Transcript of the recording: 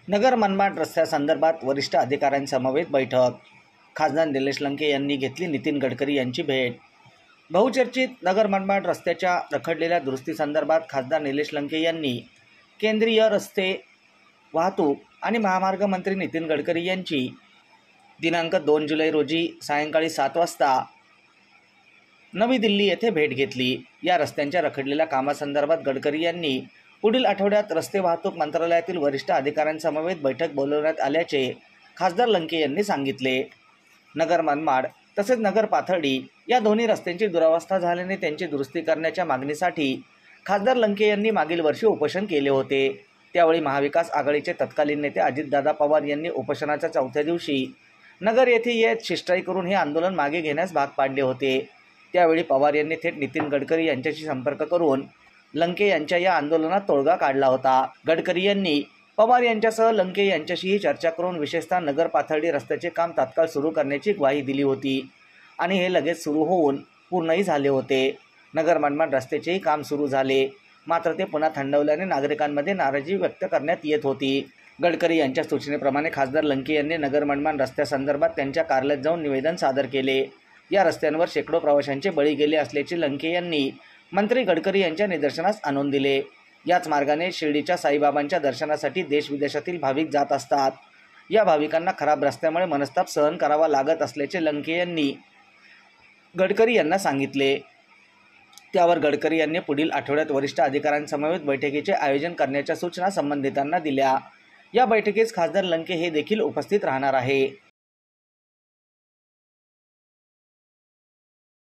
नगर मनमाड रस्त्यासंदर्भात वरिष्ठ अधिकाऱ्यांसमवेत बैठक। खासदार निलेश लंके यांनी घेतली नितीन गडकरी यांची भेट। बहुचर्चित नगर मनमाड रस्त्याच्या रखडलेल्या दुरुस्तीसंदर्भात खासदार निलेश लंके यांनी केंद्रीय रस्ते वाहतूक आणि महामार्ग मंत्री नितीन गडकरी यांची दिनांक 2 जुलै रोजी सायंकाळी 7 वाजता नवी दिल्ली येथे भेट घेतली। या रस्त्यांच्या रखडलेल्या कामासंदर्भात गडकरी यांनी पुढील आठवड्यात रस्ते वाहतूक मंत्रालयातील वरिष्ठ अधिकाऱ्यांसमवेत बैठक बोलवण्यात आल्याचे खासदार लंके यांनी सांगितले। नगर मनमाड तसेच नगर पाथर्डी या दोन्ही रस्त्यांची दुरावस्था झाल्याने त्यांची दुरुस्ती करण्याच्या मागणीसाठी खासदार लंके यांनी मागील वर्षी उपोषण केले होते। त्यावेळी महाविकास आघाडीचे तत्कालीन नेते अजितदादा पवार यांनी उपोषणाच्या चौथ्या दिवशी नगर येथे येत शिष्टाई करून हे आंदोलन मागे घेण्यास भाग पाडले होते। त्यावेळी पवार यांनी थेट नितीन गडकरी यांच्याशी संपर्क करून लंके यांच्या या आंदोलनात तोडगा काढला होता। गडकरी यांनी पवार यांच्यासह लंके यांच्याशीही चर्चा करून विशेषतः नगर पाथर्डी रस्त्याचे काम तात्काळ सुरू करण्याची ग्वाही दिली होती आणि हे लगेच सुरू होऊन पूर्णही झाले होते। नगर मनमाड रस्त्याचेही काम सुरू झाले, मात्र ते पुन्हा थंडवल्याने नागरिकांमध्ये नाराजी व्यक्त करण्यात येत होती। गडकरी यांच्या सूचनेप्रमाणे खासदार लंके यांनी नगर मनमाड रस्त्यासंदर्भात त्यांच्या कार्यालयात जाऊन निवेदन सादर केले। या रस्त्यांवर शेकडो प्रवाशांचे बळी गेले असल्याचे लंके यांनी मंत्री गडकरी यांच्या निदर्शनास आणून दिले। याच मार्गाने शिर्डीच्या साईबाबांच्या दर्शनासाठी देशविदेशातील भाविक जात असतात। या भाविकांना खराब रस्त्यामुळे मनस्ताप सहन करावा लागत असल्याचे लंके यांनी गडकरी यांना सांगितले। त्यावर गडकरी यांनी पुढील आठवड्यात वरिष्ठ अधिकाऱ्यांसमवेत बैठकीचे आयोजन करण्याच्या सूचना संबंधितांना दिल्या। या बैठकीस खासदार लंके हे देखील उपस्थित राहणार आहे।